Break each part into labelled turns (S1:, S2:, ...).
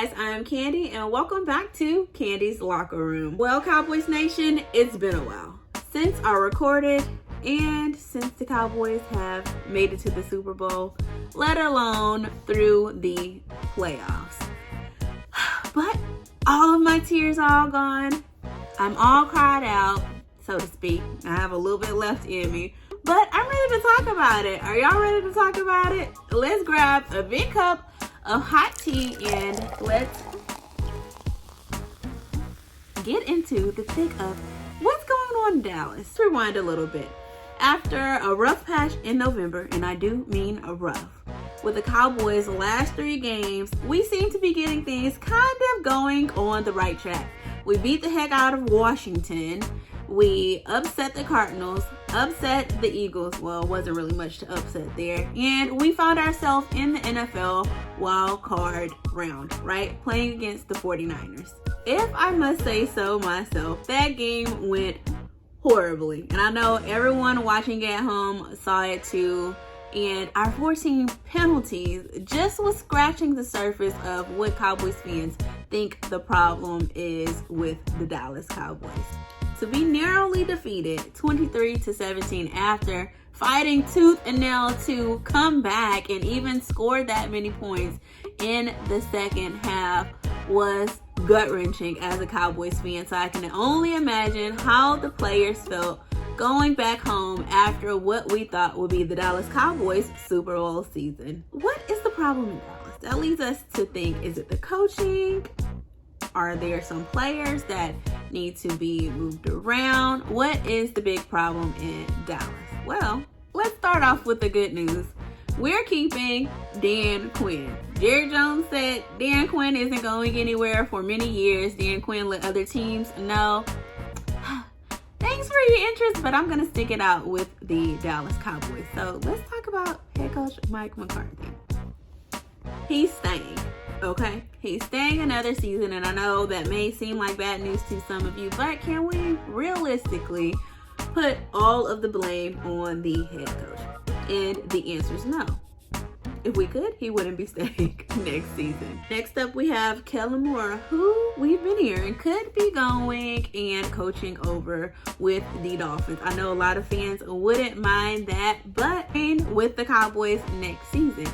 S1: guys, I'm Candy and welcome back to Candy's Locker Room. Well, Cowboys Nation, it's been a while since I recorded and since the Cowboys have made it to the Super Bowl, let alone through the playoffs. But all of my tears are all gone. I'm all cried out, so to speak. I have a little bit left in me, but I'm ready to talk about it. Are y'all ready to talk about it? Let's grab a big cup of hot tea and let's get into the thick of what's going on in Dallas. Let's rewind a little bit. After a rough patch in November, and I do mean a rough, with the Cowboys' last 3 games, we seem to be getting things kind of going on the right track. We beat the heck out of Washington. We upset the Cardinals, upset the Eagles. Well, it wasn't really much to upset there. And we found ourselves in the NFL wild card round, right? Playing against the 49ers. If I must say so myself, that game went horribly. And I know everyone watching at home saw it too. And our 14 penalties just was scratching the surface of what Cowboys fans think the problem is with the Dallas Cowboys. To be narrowly defeated 23-17 after fighting tooth and nail to come back and even score that many points in the second half was gut-wrenching as a Cowboys fan. So I can only imagine how the players felt going back home after what we thought would be the Dallas Cowboys Super Bowl season. What is the problem in Dallas? That leads us to think, is it the coaching? Are there some players that need to be moved around? What is the big problem in Dallas? Well, let's start off with the good news. We're keeping Dan Quinn. Jerry Jones said Dan Quinn isn't going anywhere for many years. Dan Quinn let other teams know, thanks for your interest, but I'm going to stick it out with the Dallas Cowboys. So let's talk about head coach Mike McCarthy. He's staying. Okay, he's staying another season, and I know that may seem like bad news to some of you, but can we realistically put all of the blame on the head coach? And the answer is no. If we could, he wouldn't be staying next season. Next up, we have Clement, who we've been hearing could be going and coaching over with the Dolphins. I know a lot of fans wouldn't mind that, but with the Cowboys next season.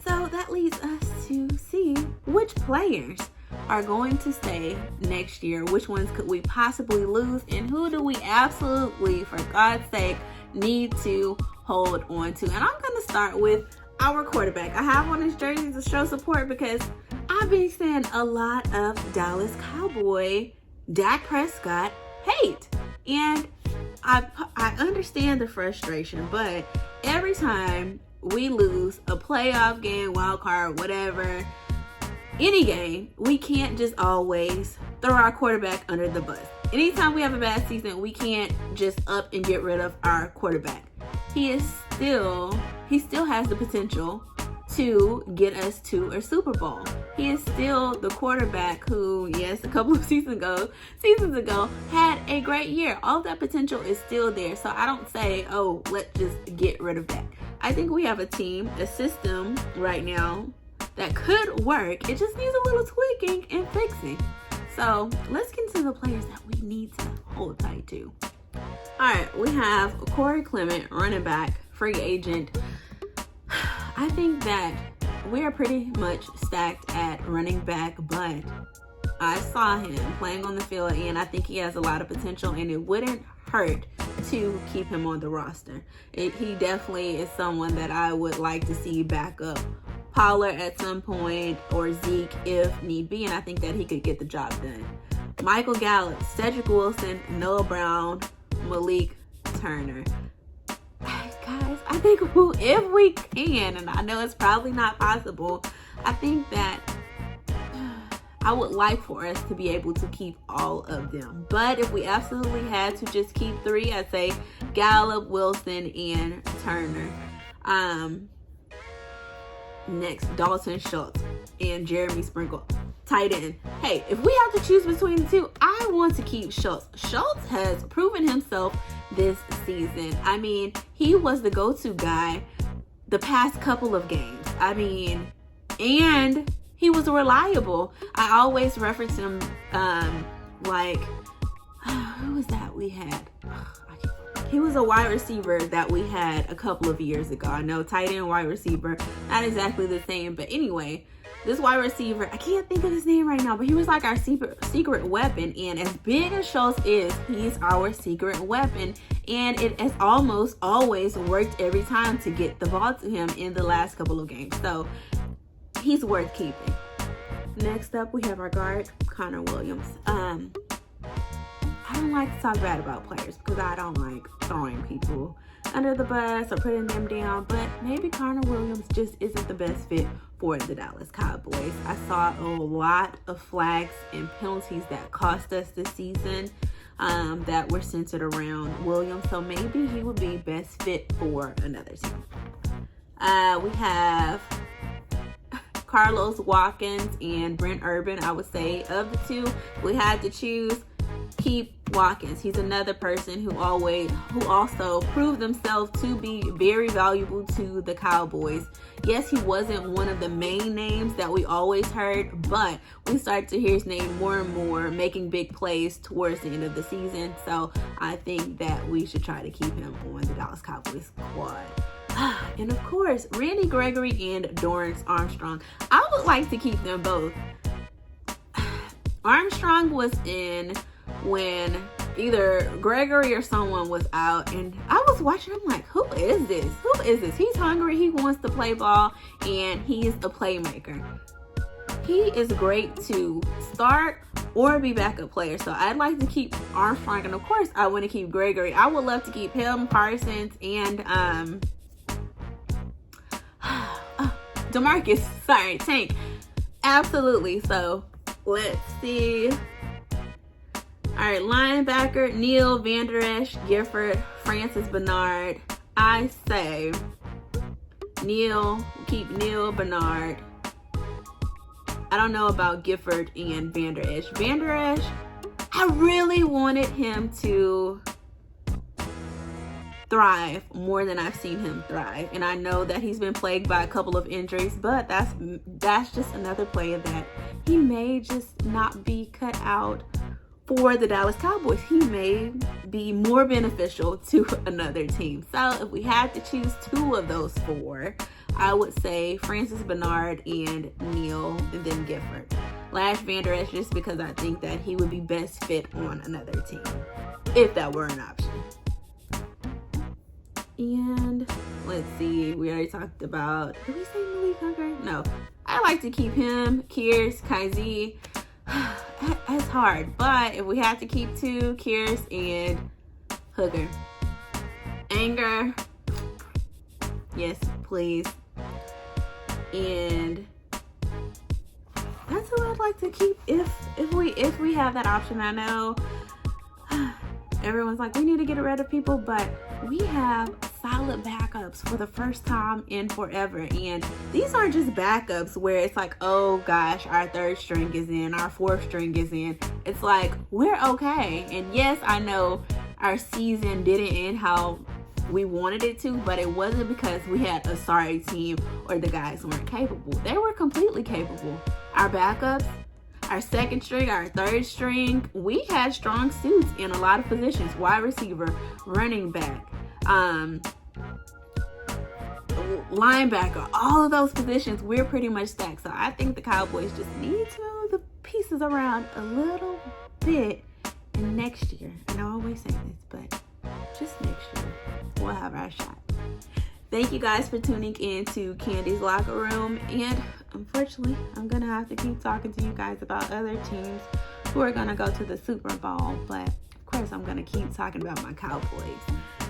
S1: So that leads us to see which players are going to stay next year. Which ones could we possibly lose? And who do we absolutely, for God's sake, need to hold on to? And I'm going to start with our quarterback. I have on his jersey to show support because I've been seeing a lot of Dallas Cowboy Dak Prescott hate. And I understand the frustration, but every time we lose a playoff game, wild card, whatever, any game, we can't just always throw our quarterback under the bus. Anytime we have a bad season, we can't just up and get rid of our quarterback. He still has the potential to get us to a Super Bowl. He is still the quarterback who, yes, a couple of seasons ago had a great year. All that potential is still there. So I don't say, oh, let's just get rid of that. I think we have a team, a system right now that could work. It just needs a little tweaking and fixing. So let's get into the players that we need to hold tight to. All right, we have Clement, running back, free agent. I think that we are pretty much stacked at running back, but I saw him playing on the field and I think he has a lot of potential and it wouldn't hurt to keep him on the roster. He definitely is someone that I would like to see back up Pollard at some point or Zeke if need be, and I think that he could get the job done. Michael Gallup, Cedric Wilson, Noah Brown, Malik Turner. Guys, I think if we can, and I know it's probably not possible, I think that I would like for us to be able to keep all of them. But if we absolutely had to just keep 3, I'd say Gallup, Wilson, and Turner. Next, Dalton, Schultz, and Jeremy Sprinkle, tight end. Hey, if we have to choose between the two, I want to keep Schultz. Schultz has proven himself this season. I mean, he was the go-to guy the past couple of games. I mean, and he was reliable. I always reference him like, who was that we had? He was a wide receiver that we had a couple of years ago. I know tight end, wide receiver, not exactly the same. But anyway, this wide receiver, I can't think of his name right now, but he was like our secret weapon. And as big as Schultz is, he's our secret weapon. And it has almost always worked every time to get the ball to him in the last couple of games. So he's worth keeping. Next up, we have our guard, Connor Williams. I don't like to talk bad about players because I don't like throwing people under the bus or putting them down, but maybe Connor Williams just isn't the best fit for the Dallas Cowboys. I saw a lot of flags and penalties that cost us this season that were centered around Williams, so maybe he would be best fit for another team. We have Carlos Watkins and Brent Urban. I would say of the two, we had to choose, keep Watkins. He's another person who also proved themselves to be very valuable to the Cowboys. Yes, he wasn't one of the main names that we always heard, but we started to hear his name more and more, making big plays towards the end of the season. So I think that we should try to keep him on the Dallas Cowboys squad. And of course, Randy Gregory and Dorrance Armstrong. I would like to keep them both. Armstrong was in when either Gregory or someone was out, and I was watching him like, who is this? Who is this? He's hungry, he wants to play ball, and he's a playmaker. He is great to start or be backup player. So I'd like to keep Armstrong, and of course I want to keep Gregory. I would love to keep him, Parsons, and Tank. Absolutely. So let's see. All right, linebacker, Neil, Van Der Esch, Gifford, Francis Bernard. I say Neil, keep Neil, Bernard. I don't know about Gifford and Van Der Esch. Van Der Esch, I really wanted him to thrive more than I've seen him thrive. And I know that he's been plagued by a couple of injuries, but that's just another player that he may just not be cut out for the Dallas Cowboys. He may be more beneficial to another team. So if we had to choose two of those four, I would say Francis Bernard and Neil, and then Gifford. Last Van Der Esch, just because I think that he would be best fit on another team, if that were an option. And let's see, we already talked about, did we say Malik Hooker? No. I like to keep him, Kears, Kaiser. That's hard, but if we had to keep two, Kears and Hooker. Anger, yes, please. And that's who I'd like to keep if we have that option. I know everyone's like, we need to get rid of people, but we have solid backups for the first time in forever. And these aren't just backups where it's like, oh gosh, our third string is in, our fourth string is in. It's like, we're okay. And yes, I know our season didn't end how we wanted it to, but it wasn't because we had a sorry team or the guys weren't capable. They were completely capable. Our backups, our second string, our third string, we had strong suits in a lot of positions. Wide receiver, running back, linebacker, all of those positions, we're pretty much stacked. So I think the Cowboys just need to move the pieces around a little bit. And next year, and I always say this, but just next year, we'll have our shot. Thank you guys for tuning in to Candy's Locker Room. And unfortunately, I'm going to have to keep talking to you guys about other teams who are going to go to the Super Bowl. But of course, I'm going to keep talking about my Cowboys.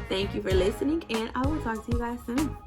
S1: Thank you for listening, and I will talk to you guys soon.